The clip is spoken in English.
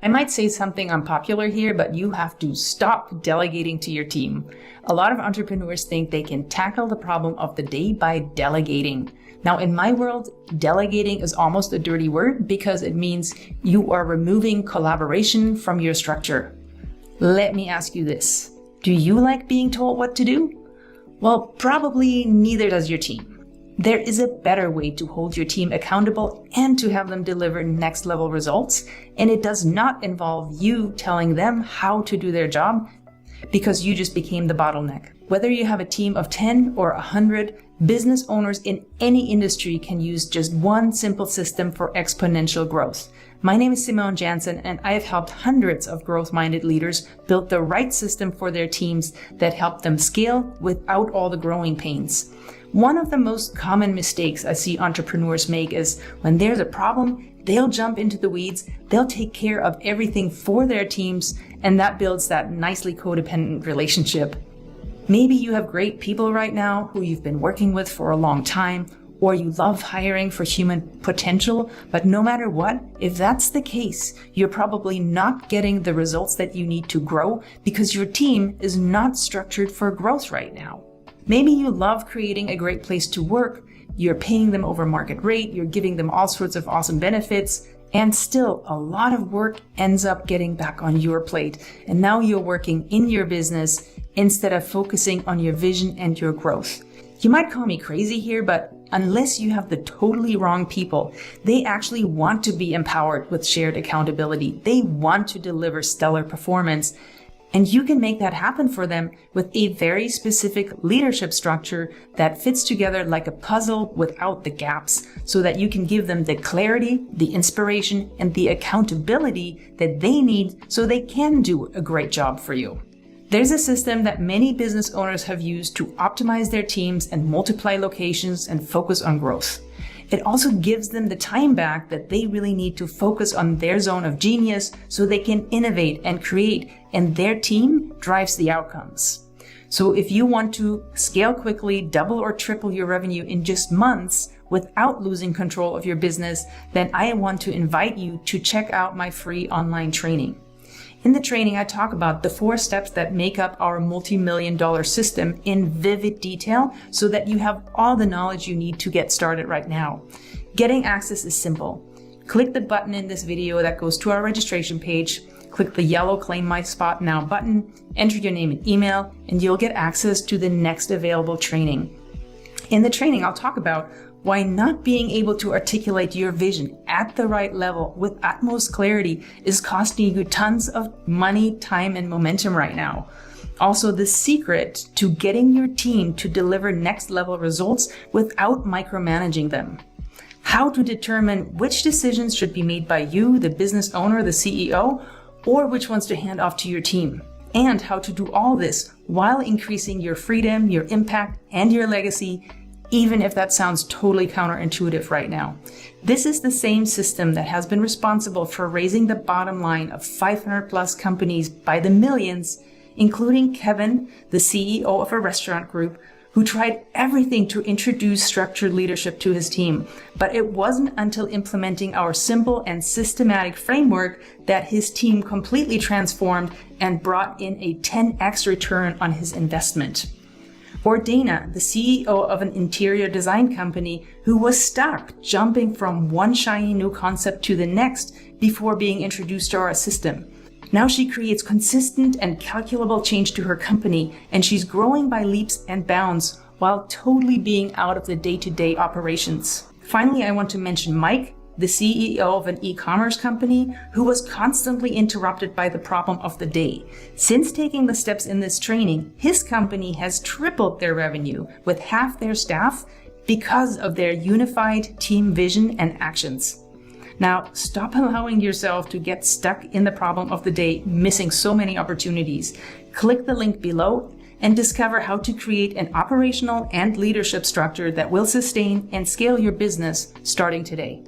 I might say something unpopular here, but you have to stop delegating to your team. A lot of entrepreneurs think they can tackle the problem of the day by delegating. Now, in my world, delegating is almost a dirty word because it means you are removing collaboration from your structure. Let me ask you this. Do you like being told what to do? Well, probably neither does your team. There is a better way to hold your team accountable and to have them deliver next level results. And it does not involve you telling them how to do their job because you just became the bottleneck. Whether you have a team of 10 or 100, business owners in any industry can use just one simple system for exponential growth. My name is Simone Janssen, and I have helped hundreds of growth-minded leaders build the right system for their teams that help them scale without all the growing pains. One of the most common mistakes I see entrepreneurs make is when there's a problem, they'll jump into the weeds, they'll take care of everything for their teams, and that builds that nicely codependent relationship. Maybe you have great people right now who you've been working with for a long time, or you love hiring for human potential, but no matter what, if that's the case, you're probably not getting the results that you need to grow because your team is not structured for growth right now. Maybe you love creating a great place to work, you're paying them over market rate, you're giving them all sorts of awesome benefits, and still a lot of work ends up getting back on your plate. And now you're working in your business instead of focusing on your vision and your growth. You might call me crazy here, but unless you have the totally wrong people, they actually want to be empowered with shared accountability. They want to deliver stellar performance. And you can make that happen for them with a very specific leadership structure that fits together like a puzzle without the gaps, so that you can give them the clarity, the inspiration, and the accountability that they need so they can do a great job for you. There's a system that many business owners have used to optimize their teams and multiply locations and focus on growth. It also gives them the time back that they really need to focus on their zone of genius so they can innovate and create, and their team drives the outcomes. So if you want to scale quickly, double or triple your revenue in just months without losing control of your business, then I want to invite you to check out my free online training. In the training, I talk about the 4 steps that make up our multi-million-dollar system in vivid detail so that you have all the knowledge you need to get started right now. Getting access is simple. Click the button in this video that goes to our registration page, click the yellow Claim My Spot Now button, enter your name and email, and you'll get access to the next available training. In the training, I'll talk about why not being able to articulate your vision at the right level with utmost clarity is costing you tons of money, time, and momentum right now. Also, the secret to getting your team to deliver next level results without micromanaging them. How to determine which decisions should be made by you, the business owner, the CEO, or which ones to hand off to your team. And how to do all this while increasing your freedom, your impact, and your legacy, even if that sounds totally counterintuitive right now. This is the same system that has been responsible for raising the bottom line of 500 plus companies by the millions, including Kevin, the CEO of a restaurant group, who tried everything to introduce structured leadership to his team. But it wasn't until implementing our simple and systematic framework that his team completely transformed and brought in a 10x return on his investment. Or Dana, the CEO of an interior design company who was stuck jumping from one shiny new concept to the next before being introduced to our system. Now she creates consistent and calculable change to her company, and she's growing by leaps and bounds while totally being out of the day-to-day operations. Finally, I want to mention Mike, the CEO of an e-commerce company who was constantly interrupted by the problem of the day. Since taking the steps in this training, his company has tripled their revenue with half their staff because of their unified team vision and actions. Now, stop allowing yourself to get stuck in the problem of the day, missing so many opportunities. Click the link below and discover how to create an operational and leadership structure that will sustain and scale your business starting today.